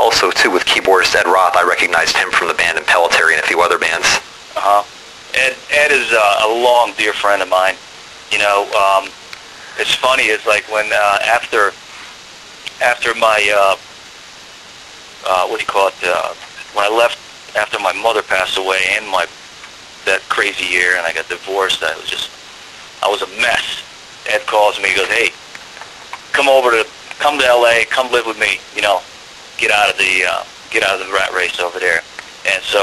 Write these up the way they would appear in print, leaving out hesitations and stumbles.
also, too, with keyboardist Ed Roth, I recognized him from the band Impellitteri and a few other bands. Ed is a long, dear friend of mine. You know, it's funny, it's like when, after my, what do you call it, when I left, after my mother passed away and that crazy year, and I got divorced, I was a mess. Ed calls me, he goes, hey, come to LA, come live with me, you know, get out of the rat race over there. And so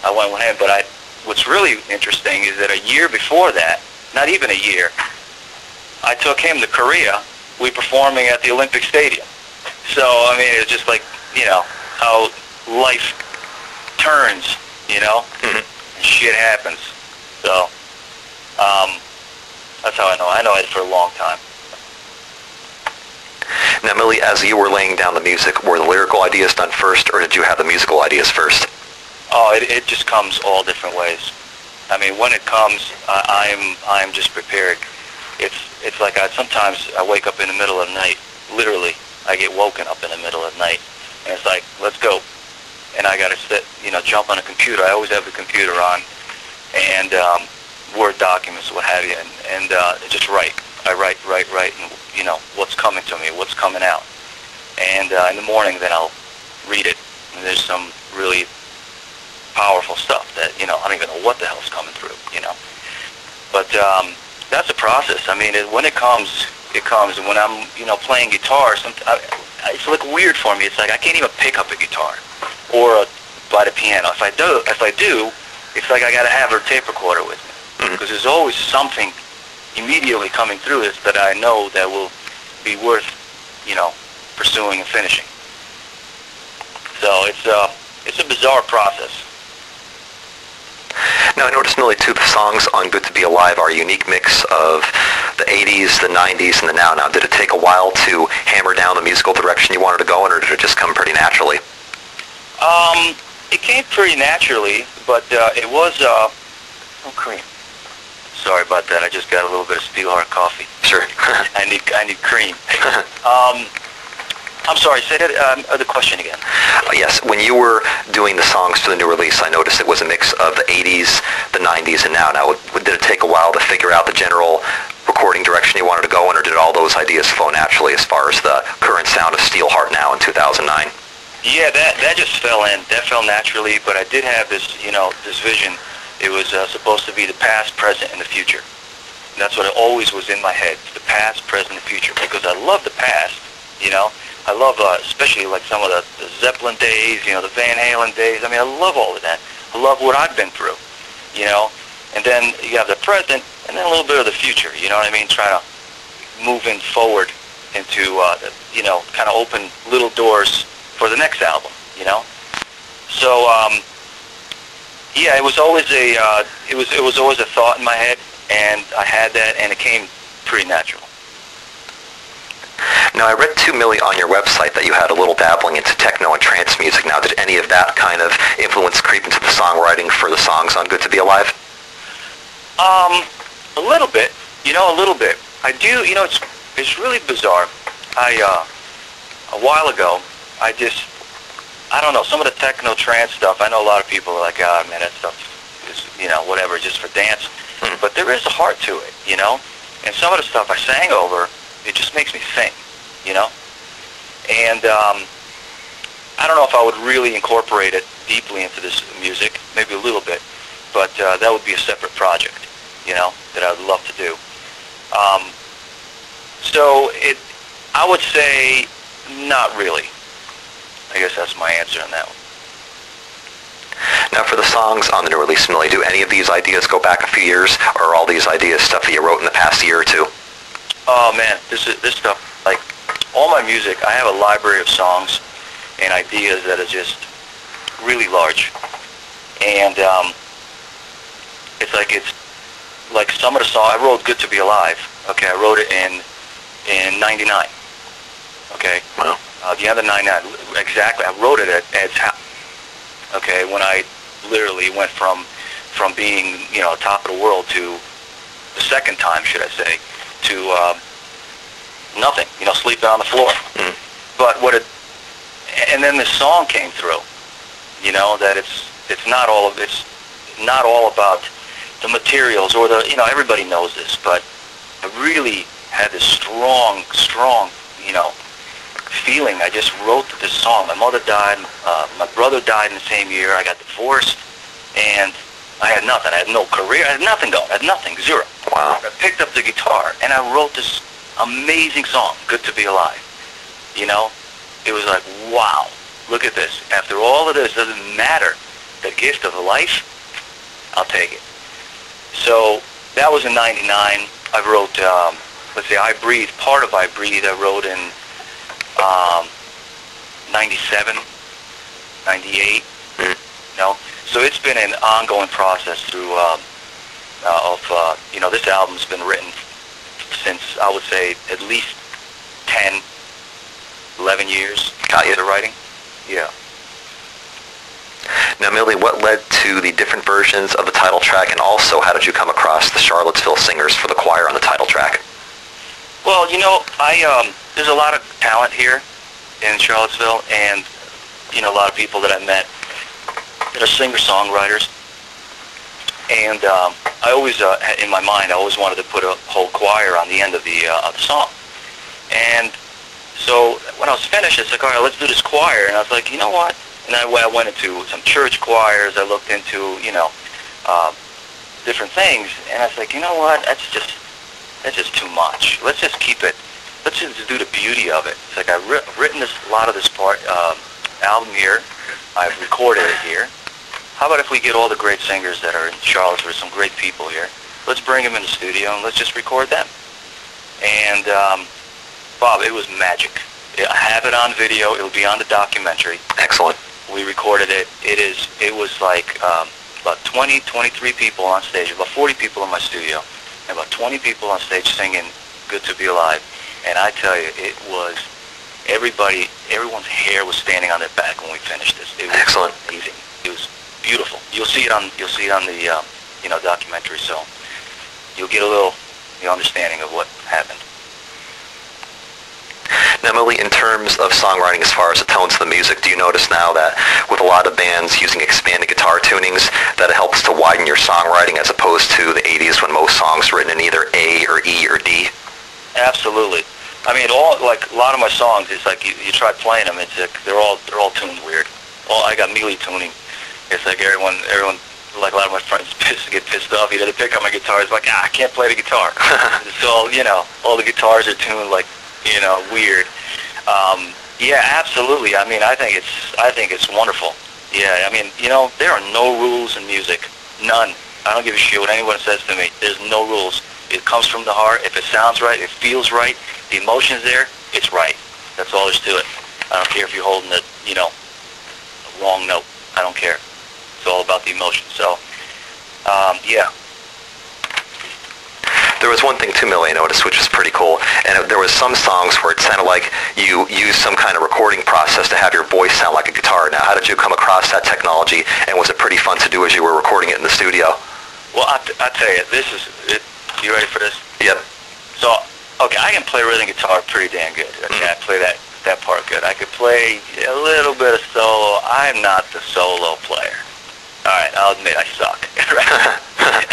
I went with him. But what's really interesting is that a year before that, not even a year, I took him to Korea. We were performing at the Olympic Stadium. So I mean, it's just like, you know, how life turns, you know, and shit happens. So that's how I know. I know Ed for a long time. Now, Millie, as you were laying down the music, were the lyrical ideas done first, or did you have the musical ideas first? Oh, it just comes all different ways. I mean, when it comes, I'm just prepared. It's like sometimes I wake up in the middle of the night. Literally, I get woken up in the middle of the night, and it's like, let's go. And I got to sit, you know, jump on a computer. I always have the computer on, and Word documents, what have you, and just write. I write, and, you know, what's coming to me, what's coming out. And in the morning, then I'll read it. And there's some really powerful stuff that, you know, I don't even know what the hell's coming through, you know. But that's a process. I mean, when it comes, it comes. And when I'm, you know, playing guitar, it's like weird for me. It's like I can't even pick up a guitar or by the piano. If I do, it's like I got to have a tape recorder with me. Because there's always something immediately coming through this that I know that will be worth, you know, pursuing and finishing. So it's a bizarre process. Now, I noticed, Millie, too, the songs on Good to Be Alive are a unique mix of the 80s, the 90s, and the now. Now, did it take a while to hammer down the musical direction you wanted to go in, or did it just come pretty naturally? It came pretty naturally, but it was, oh, cream. Sorry about that. I just got a little bit of Steelheart coffee. Sure. I need cream. I'm sorry. Say that the question again. Yes. When you were doing the songs for the new release, I noticed it was a mix of the 80s, the 90s, and now. Now, did it take a while to figure out the general recording direction you wanted to go in, or did all those ideas flow naturally as far as the current sound of Steelheart now in 2009? Yeah, that just fell in. That fell naturally. But I did have this, you know, this vision. It was supposed to be the past, present, and the future. And that's what always was in my head, the past, present, and future, because I love the past, you know. I love, especially like some of the Zeppelin days, you know, the Van Halen days. I mean, I love all of that. I love what I've been through, you know. And then you have the present, and then a little bit of the future, you know what I mean, trying to move in forward into, you know, kind of open little doors for the next album, you know. So, yeah, it was always it was always a thought in my head, and I had that, and it came pretty natural. Now, I read, too, Millie, on your website that you had a little dabbling into techno and trance music. Now, did any of that kind of influence creep into the songwriting for the songs on Good to Be Alive? A little bit, you know, a little bit. I do, you know, it's really bizarre. A while ago, I don't know, some of the techno trance stuff, I know a lot of people are like, ah, man, that stuff is, you know, whatever, just for dance. But there is a heart to it, you know? And some of the stuff I sang over, it just makes me sing, you know? And I don't know if I would really incorporate it deeply into this music, maybe a little bit, but that would be a separate project, you know, that I would love to do. So I would say not really. I guess that's my answer on that one. Now, for the songs on the new release, Millie, do any of these ideas go back a few years, or are all these ideas stuff that you wrote in the past year or two? Oh, man, this stuff, like, all my music, I have a library of songs and ideas that are just really large. And it's like some of the songs, I wrote Good to Be Alive. Okay, I wrote it in 99. Okay? Wow. The other 99, exactly. I wrote it at Ed's house. Okay, when I literally went from being, you know, top of the world to the second time, should I say, to nothing, you know, sleeping on the floor. But and then the song came through. You know, that it's not all about the materials or the, you know, everybody knows this, but I really had this strong, you know, feeling. I just wrote this song. My mother died. My brother died in the same year. I got divorced, and I had nothing. I had no career. I had nothing going. I had nothing. Zero. Wow. I picked up the guitar, and I wrote this amazing song, Good to Be Alive. You know, it was like, wow, look at this. After all of this, doesn't matter. The gift of life, I'll take it. So that was in '99. I wrote, let's say, I Breathe. Part of I Breathe I wrote in 97, 98. You know, so it's been an ongoing process through you know, this album's been written since, I would say, at least 10, 11 years of writing. Yeah. Now, Millie, what led to the different versions of the title track, and also how did you come across the Charlottesville singers for the choir on the title track? Well, you know, there's a lot of talent here in Charlottesville, and, you know, a lot of people that I met that are singer-songwriters. And I always, in my mind, I always wanted to put a whole choir on the end of the song. And so when I was finished, it's like, all right, let's do this choir. And I was like, you know what? And I went into some church choirs. I looked into, you know, different things. And I was like, you know what? That's just too much. Let's just keep it. Let's just do the beauty of it. It's like I've written a lot of this album here. I've recorded it here. How about if we get all the great singers that are in Charlottesville, some great people here, let's bring them in the studio and let's just record them. And Bob, it was magic. I have it on video. It'll be on the documentary. Excellent. We recorded it. It was like about 20, 23 people on stage, about 40 people in my studio, and about 20 people on stage singing Good to Be Alive. And I tell you, it was, everyone's hair was standing on their back when we finished this. It was excellent. Amazing. It was beautiful. You'll see it on the you know, documentary, so you'll get a little understanding of what happened. Now, Millie, in terms of songwriting as far as the tones of the music, do you notice now that with a lot of bands using expanded guitar tunings that it helps to widen your songwriting as opposed to the 80s when most songs were written in either A or E or D? Absolutely. I mean, like a lot of my songs, it's like you try playing them, it's like they're all tuned weird. I got melee tuning. It's like everyone, like a lot of my friends get pissed off. They pick up my guitar. It's like, I can't play the guitar. So, you know, all the guitars are tuned like, you know, weird. Yeah, absolutely. I mean, I think it's wonderful. Yeah, I mean, you know, there are no rules in music. None. I don't give a shit what anyone says to me. There's no rules. It comes from the heart. If it sounds right, it feels right, the emotion's there, it's right. That's all there's to it. I don't care if you're holding it, you know, a wrong note. I don't care. It's all about the emotion. So, yeah. There was one thing too, Millie, I noticed, which was pretty cool, and there was some songs where it sounded like you used some kind of recording process to have your voice sound like a guitar. Now, how did you come across that technology, and was it pretty fun to do as you were recording it in the studio? Well, I'll tell you, this is it. You ready for this? Yep. So, okay, I can play rhythm guitar pretty damn good. Okay, I play that part good. I could play a little bit of solo. I'm not the solo player. All right, I'll admit I suck.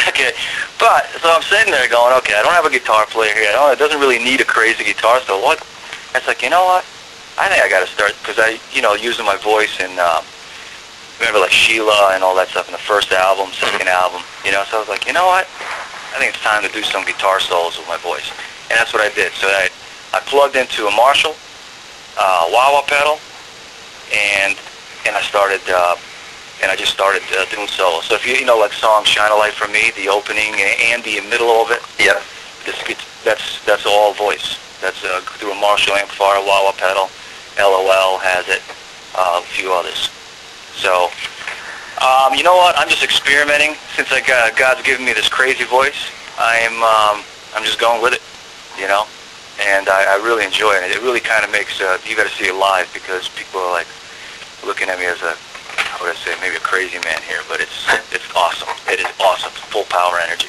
Okay, but so I'm sitting there going, okay, I don't have a guitar player here. It doesn't really need a crazy guitar. So what? It's like, you know what? I think I got to start because using my voice in remember like Sheila and all that stuff in the first album, second album. You know, so I was like, you know what? I think it's time to do some guitar solos with my voice, and that's what I did. So I plugged into a Marshall wah-wah pedal, and I started. And I just started doing solos. So if you know, like song "Shine a Light for Me," the opening and the middle of it. Yep. That's all voice. That's through a Marshall amplifier, wah-wah pedal. LOL has it. A few others. So, you know what? I'm just experimenting. Since God's given me this crazy voice, I'm just going with it. You know, and I really enjoy it. It really kind of makes you got to see it live because people are like looking at me as I would say maybe a crazy man here, but it's awesome. It is awesome. Full power energy.